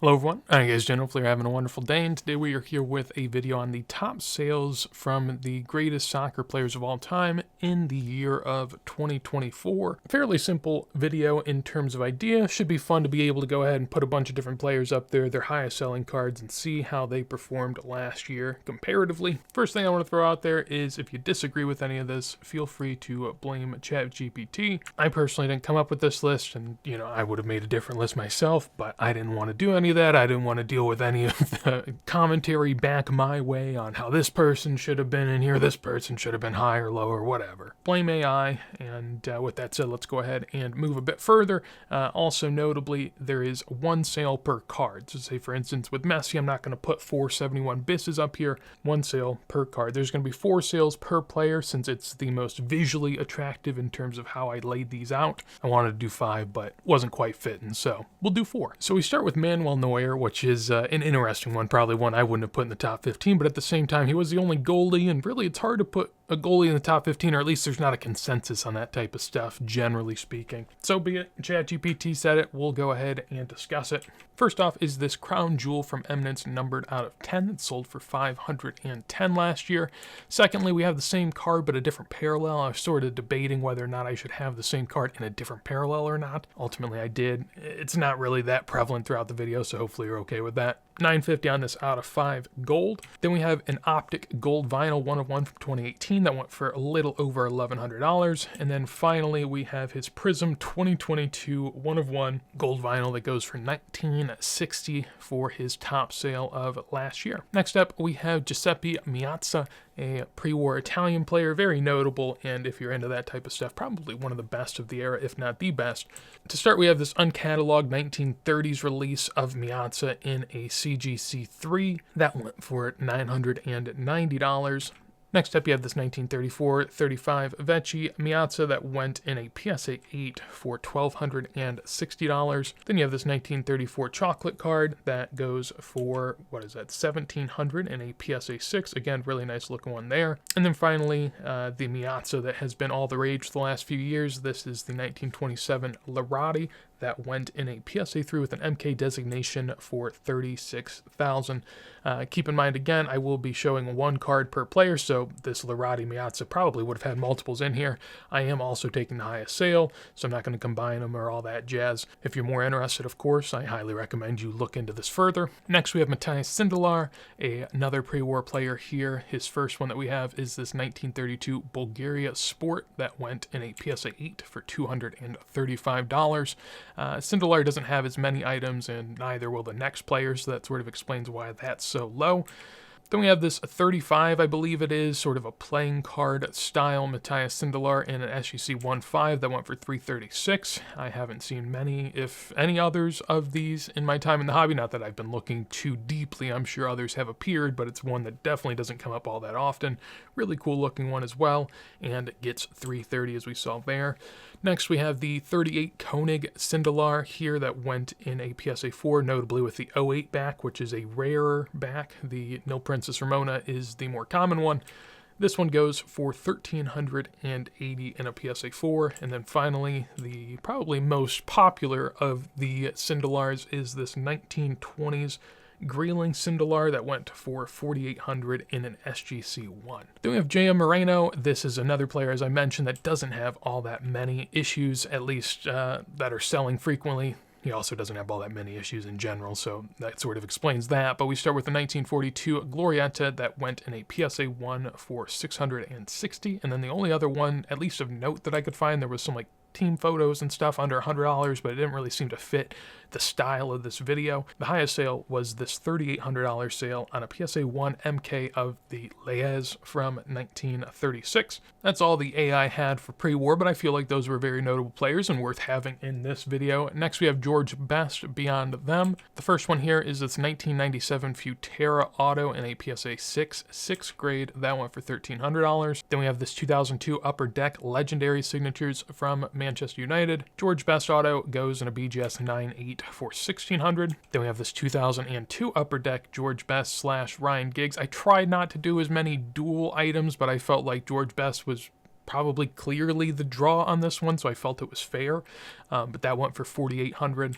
Hello everyone, I guess hopefully you're having a wonderful day, and today we are here with a video on the top sales from the greatest soccer players of all time in the year of 2024. Fairly simple video in terms of idea. Should be fun to be able to go ahead and put a bunch of different players up there, their highest selling cards, and see how they performed last year comparatively. First thing I want to throw out there is if you disagree with any of this, feel free to blame ChatGPT. I personally didn't come up with this list, and I would have made a different list myself, but I didn't want to do any of that. I didn't want to deal with any of the commentary back my way on how this person should have been in here, this person should have been higher, lower, whatever. Blame AI, and with that said, let's go ahead and move a bit further. Also notably, there is one sale per card. So say for instance with Messi, I'm not going to put 471 bisses up here, one sale per card. There's going to be 4 sales per player since it's the most visually attractive in terms of how I laid these out. I wanted to do 5, but wasn't quite fitting, so we'll do 4. So we start with Manuel Neuer, which is an interesting one, probably one I wouldn't have put in the top 15, but at the same time, he was the only goalie, and really it's hard to put a goalie in the top 15, or at least there's not a consensus on that type of stuff, generally speaking. So be it, ChatGPT said it, we'll go ahead and discuss it. First off is this crown jewel from Eminence numbered out of 10 that sold for 510 last year. Secondly, we have the same card but a different parallel. I was sort of debating whether or not I should have the same card in a different parallel or not. Ultimately I did. It's not really that prevalent throughout the video, so hopefully you're okay with that. $9.50 on this out of 5 gold. Then we have an Optic gold vinyl 1 of 1 from 2018 that went for a little over $1,100. And then finally we have his Prism 2022 1 of 1 gold vinyl that goes for $19.60 for his top sale of last year. Next up we have Giuseppe Meazza, a pre-war Italian player, very notable, and if you're into that type of stuff, probably one of the best of the era, if not the best. To start, we have this uncatalogued 1930s release of Meazza in a CGC3 that went for $990. Next up, you have this 1934-35 Vecchi Meazza that went in a PSA 8 for $1,260. Then you have this 1934 chocolate card that goes for, $1,700 in a PSA 6. Again, really nice looking one there. And then finally, the Meazza that has been all the rage the last few years. This is the 1927 Larotti that went in a PSA 3 with an MK designation for $36,000. Keep in mind, again, I will be showing one card per player, so this Larotti Meazza probably would have had multiples in here. I am also taking the highest sale, so I'm not going to combine them or all that jazz. If you're more interested, of course, I highly recommend you look into this further. Next, we have Matthias Sindelar, another pre-war player here. His first one that we have is this 1932 Bulgaria Sport that went in a PSA 8 for $235. Sindelar doesn't have as many items, and neither will the next player, so that sort of explains why that's so low. Then we have this 35, I believe it is, sort of a playing card style Matthias Sindelar in an SGC 1.5 that went for $336. I haven't seen many, if any others of these in my time in the hobby. Not that I've been looking too deeply. I'm sure others have appeared, but it's one that definitely doesn't come up all that often. Really cool looking one as well, and it gets $330 as we saw there. Next, we have the 38 Koenig Sindelar here that went in a PSA 4, notably with the 08 back, which is a rarer back. The Nil Princess Ramona is the more common one. This one goes for $1,380 in a PSA 4. And then finally, the probably most popular of the Sindelars is this 1920s Grayling Sindelar that went for $4,800 in an SGC1. Then we have J.M. Moreno. This is another player, as I mentioned, that doesn't have all that many issues, at least that are selling frequently. He also doesn't have all that many issues in general, so that sort of explains that. But we start with the 1942 Glorietta that went in a PSA 1 for $660. And then the only other one, at least of note that I could find, there was some team photos and stuff under $100, but it didn't really seem to fit the style of this video. The highest sale was this $3,800 sale on a PSA 1 MK of the Leyes from 1936. That's all the AI had for pre-war, but I feel like those were very notable players and worth having in this video. Next, we have George Best beyond them. The first one here is this 1997 Futera Auto in a PSA 6, 6th grade. That went for $1,300. Then we have this 2002 Upper Deck Legendary Signatures from Manchester United. George Best Auto goes in a BGS 9.8 for $1,600. Then we have this 2002 Upper Deck George Best / Ryan Giggs. I tried not to do as many dual items, but I felt like George Best was probably clearly the draw on this one, so I felt it was fair. But that went for $4,800.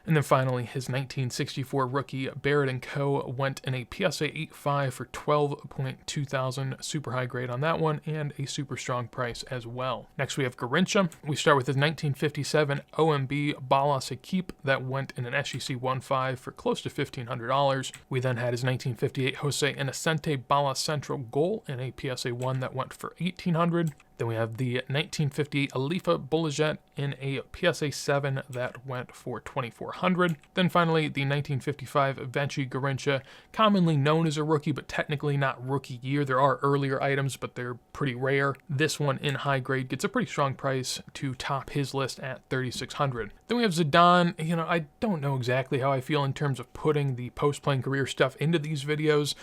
And then finally, his 1964 rookie Barrett & Co. went in a PSA 8.5 for 12.2 thousand, super high grade on that one, and a super strong price as well. Next we have Garrincha. We start with his 1957 OMB Balas Equipe that went in an SEC 1.5 for close to $1,500. We then had his 1958 Jose Innocente Balas Central Goal in a PSA 1 that went for $1,800. Then we have the 1958 Alifa Boulaget in a PSA 7 that went for $2,400. Then finally, the 1955 Vinci Garrincha, commonly known as a rookie, but technically not rookie year. There are earlier items, but they're pretty rare. This one in high grade gets a pretty strong price to top his list at $3,600. Then we have Zidane. I don't know exactly how I feel in terms of putting the post-playing career stuff into these videos,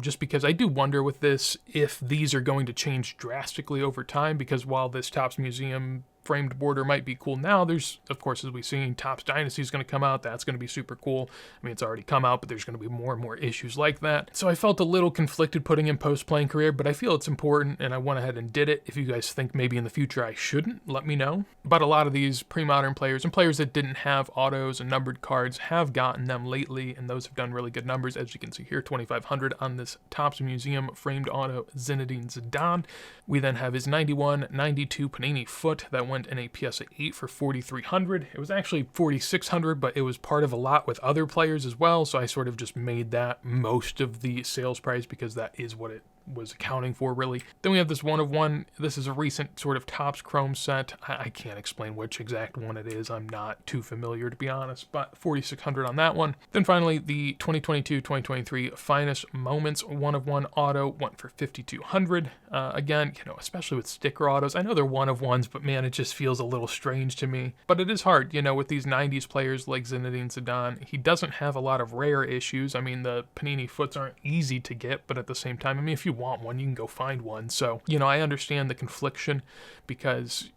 just because I do wonder with this if these are going to change drastically over time, because while this Topps Museum framed border might be cool now, there's, of course, as we've seen, Topps Dynasty is going to come out. That's going to be super cool. I mean, it's already come out, but there's going to be more and more issues like that. So I felt a little conflicted putting in post-playing career, but I feel it's important, and I went ahead and did it. If you guys think maybe in the future I shouldn't, let me know. But a lot of these pre-modern players and players that didn't have autos and numbered cards have gotten them lately, and those have done really good numbers. As you can see here, 2,500 on this Topps Museum framed auto Zinedine Zidane. We then have his 91-92 Panini foot that went in a PSA 8 for $4,300. It was actually $4,600, but it was part of a lot with other players as well, so I sort of just made that most of the sales price because that is what it was accounting for, really. Then we have this 1/1. This is a recent sort of Topps Chrome set. I can't explain which exact one it is. I'm not too familiar, to be honest, but $4,600 on that one. Then finally, the 2022-2023 Finest Moments 1/1 auto went for $5,200. Again, especially with sticker autos, I know they're 1/1s, but man, it just feels a little strange to me. But it is hard, with these 90s players like Zinedine Zidane. He doesn't have a lot of rare issues. I mean, the Panini foots aren't easy to get, but at the same time, if you want one, you can go find one. So, I understand the confliction because,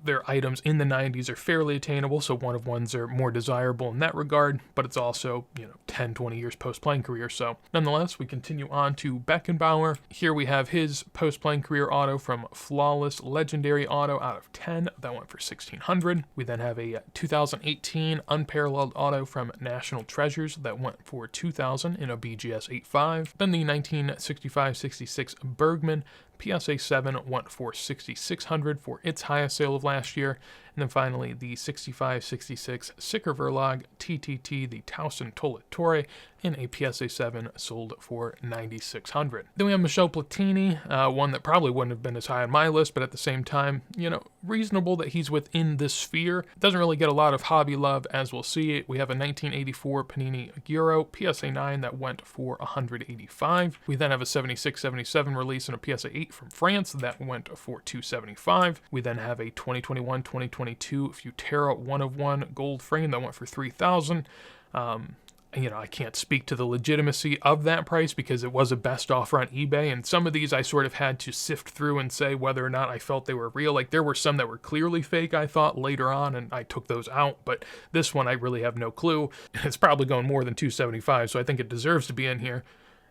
their items in the 90s are fairly attainable, so 1/1s are more desirable in that regard, but it's also, 10, 20 years post-playing career. So, nonetheless, we continue on to Beckenbauer. Here we have his post-playing career auto from Flawless Legendary Auto out of 10. That went for $1,600. We then have a 2018 Unparalleled Auto from National Treasures that went for $2,000 in a BGS 8.5. Then the 1965-66 Bergman PSA 7 went for $6,600 for its highest sale of last year. And then finally, the 65-66 Sicker Verlag TTT, the Towson Tollatore, in a PSA 7 sold for $9,600. Then we have Michel Platini, one that probably wouldn't have been as high on my list, but at the same time, reasonable that he's within this sphere. Doesn't really get a lot of hobby love, as we'll see. We have a 1984 Panini Aguero PSA 9 that went for $185. We then have a 76-77 release in a PSA 8 from France that went for $275. We then have a 2021-2022 Futera 1/1 gold frame that went for $3,000. I can't speak to the legitimacy of that price because it was a best offer on eBay, and some of these I sort of had to sift through and say whether or not I felt they were real. Like, there were some that were clearly fake, I thought, later on, and I took those out, but this one I really have no clue. It's probably going more than $275, so I think it deserves to be in here.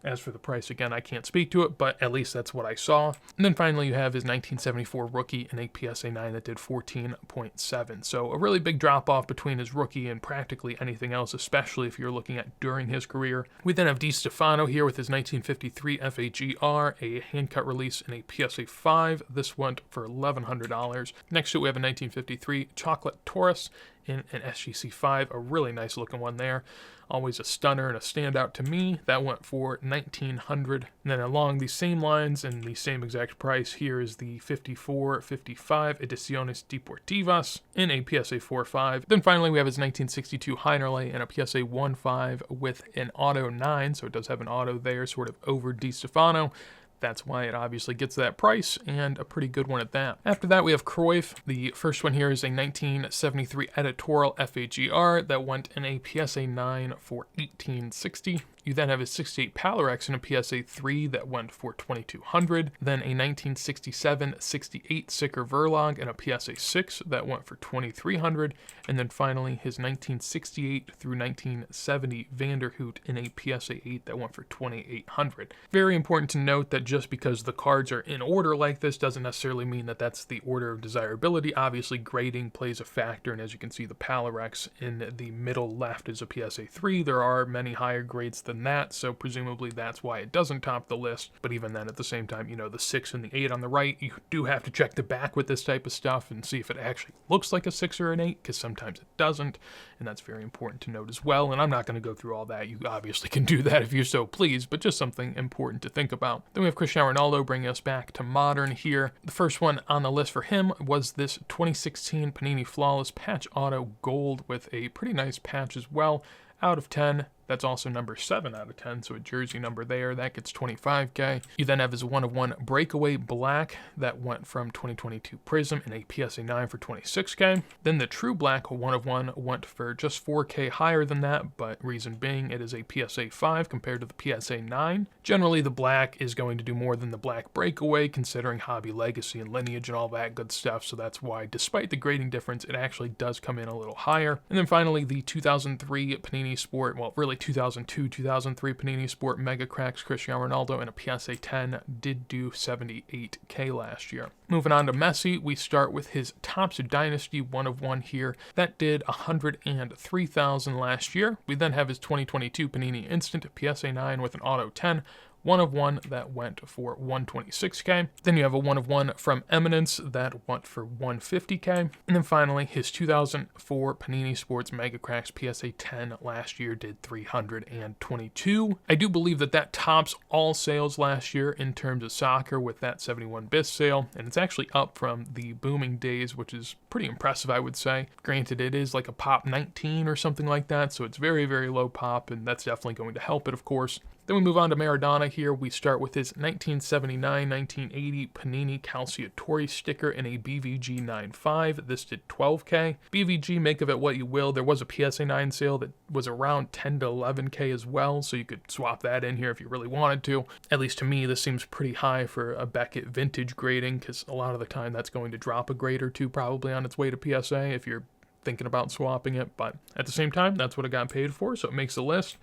As for the price, again, I can't speak to it, but at least that's what I saw. And then finally, you have his 1974 rookie in a PSA 9 that did 14.7. So a really big drop-off between his rookie and practically anything else, especially if you're looking at during his career. We then have Stefano here with his 1953 FAGR, a hand-cut release in a PSA 5. This went for $1,100. Next to it, we have a 1953 Chocolate Taurus in an SGC 5, a really nice looking one there. Always a stunner and a standout to me. That went for $1,900. And then along the same lines and the same exact price, here is the 54-55 Ediciones Deportivas in a PSA 4.5. Then finally, we have his 1962 Heinerle in a PSA 1.5 with an auto 9, so it does have an auto there, sort of over Di Stefano. That's why it obviously gets that price, and a pretty good one at that. After that, we have Cruyff. The first one here is a 1973 editorial FAGR that went in a PSA 9 for $1,860. You then have a 68 Palarex in a PSA 3 that went for $2,200. Then a 1967-68 Sicker Verlag in a PSA 6 that went for $2,300. And then finally, his 1968 through 1970 Vanderhoot in a PSA 8 that went for $2,800. Very important to note that just because the cards are in order like this doesn't necessarily mean that that's the order of desirability. Obviously, grading plays a factor, and as you can see, the Palarex in the middle left is a PSA 3. There are many higher grades than that, so presumably that's why it doesn't top the list. But even then, at the same time, the 6 and the 8 on the right, you do have to check the back with this type of stuff and see if it actually looks like a 6 or an 8, because sometimes it doesn't, and that's very important to note as well. And I'm not going to go through all that. You obviously can do that if you're so pleased, but just something important to think about. Then we have Cristiano Ronaldo bringing us back to modern here. The first one on the list for him was this 2016 Panini Flawless Patch Auto Gold with a pretty nice patch as well. Out of 10. That's also number 7 out of 10, so a jersey number there. That gets $25K. You then have his 1/1 Breakaway Black that went from 2022 Prism in a PSA 9 for $26K. Then the True Black 1/1 went for just $4K higher than that, but reason being it is a PSA 5 compared to the PSA 9. Generally, the Black is going to do more than the Black Breakaway, considering hobby legacy and lineage and all that good stuff, so that's why, despite the grading difference, it actually does come in a little higher. And then finally, the 2003 Panini Sport, well, really 2002-2003 Panini Sport Mega Cracks Cristiano Ronaldo in a PSA 10 did do $78K last year. Moving on to Messi, we start with his Topps Dynasty 1/1 here. That did $103,000 last year. We then have his 2022 Panini Instant PSA 9 with an Auto 10. 1/1 that went for $126K. Then you have a 1/1 from Eminence that went for $150K. And then finally, his 2004 Panini Sports Mega Cracks PSA 10 last year did $322. I do believe that tops all sales last year in terms of soccer with that 71 bis sale, and it's actually up from the booming days, which is pretty impressive, I would say. Granted, it is like a pop 19 or something like that, so it's very, very low pop, and that's definitely going to help it, of course. Then we move on to Maradona here. We start with his 1979-1980 Panini Calciatore sticker in a BVG 9.5. This did $12K. BVG, make of it what you will. There was a PSA 9 sale that was around $10 to $11K as well, so you could swap that in here if you really wanted to. At least to me, this seems pretty high for a Beckett vintage grading, because a lot of the time that's going to drop a grade or two probably on its way to PSA if you're thinking about swapping it. But at the same time, that's what it got paid for, so it makes the list.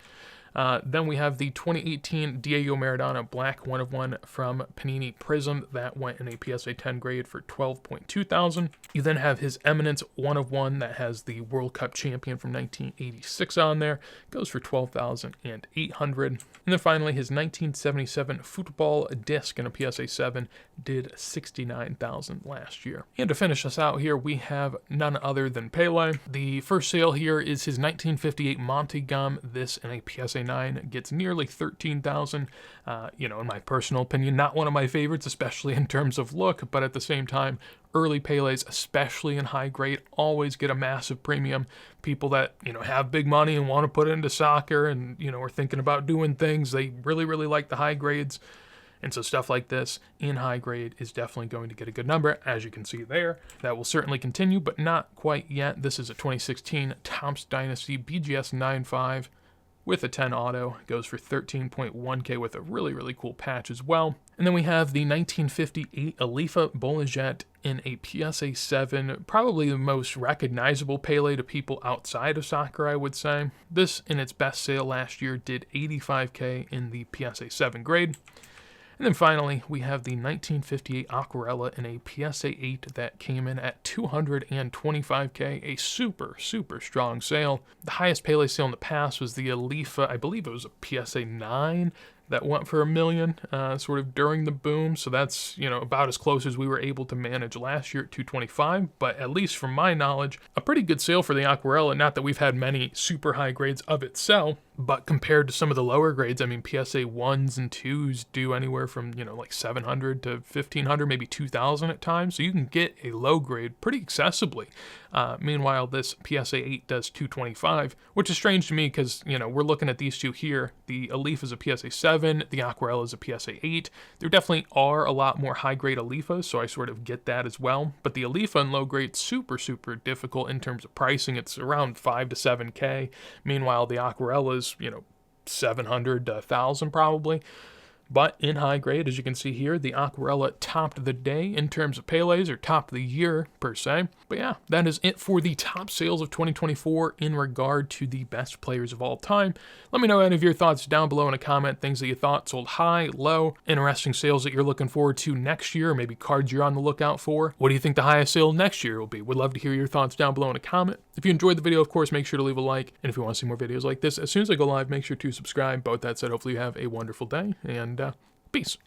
Then we have the 2018 Diego Maradona Black 1/1 from Panini Prism that went in a PSA 10 grade for $12,200. You then have his Eminence 1/1 that has the World Cup champion from 1986 on there. Goes for $12,800. And then finally his 1977 Football Disc in a PSA 7 did $69,000 last year. And to finish us out here, we have none other than Pele. The first sale here is his 1958 Monte Gum. This in a PSA 9 gets nearly $13,000. In my personal opinion, not one of my favorites, especially in terms of look, but at the same time, early Peles, especially in high grade, always get a massive premium. People that, have big money and want to put it into soccer and, are thinking about doing things, they really, really like the high grades. And so stuff like this in high grade is definitely going to get a good number, as you can see there. That will certainly continue, but not quite yet. This is a 2016 Topps Dynasty BGS 9.5 with a 10 auto. It goes for $13.1K with a really, really cool patch as well. And then we have the 1958 Alifa Bolaget in a PSA 7, probably the most recognizable Pele to people outside of soccer, I would say. This, in its best sale last year, did $85K in the PSA 7 grade. And then finally, we have the 1958 Aquarella in a PSA 8 that came in at $225K, a super, super strong sale. The highest Pele sale in the past was the Alifa, I believe it was a PSA 9, that went for $1 million, sort of during the boom. So that's, about as close as we were able to manage last year at $225. But at least from my knowledge, a pretty good sale for the Aquarella. Not that we've had many super high grades of it sell, but compared to some of the lower grades, I mean, PSA 1s and 2s do anywhere from, like 700 to 1,500, maybe 2,000 at times. So you can get a low grade pretty accessibly. Meanwhile, this PSA 8 does $225, which is strange to me because, we're looking at these two here. The Alifa is a PSA 7, the Aquarella is a PSA 8. There definitely are a lot more high-grade Alifas, so I sort of get that as well. But the Alifa in low grade, super, super difficult in terms of pricing. It's around 5 to 7K. Meanwhile, the Aquarella is, 700 to 1,000 probably. But in high grade, as you can see here, the Aquarella topped the day in terms of Pele's, or topped the year per se. But yeah, that is it for the top sales of 2024 in regard to the best players of all time. Let me know any of your thoughts down below in a comment, things that you thought sold high, low, interesting sales that you're looking forward to next year, maybe cards you're on the lookout for. What do you think the highest sale next year will be? Would love to hear your thoughts down below in a comment. If you enjoyed the video, of course, make sure to leave a like. And if you want to see more videos like this, as soon as I go live, make sure to subscribe. But with that said, hopefully you have a wonderful day, and peace.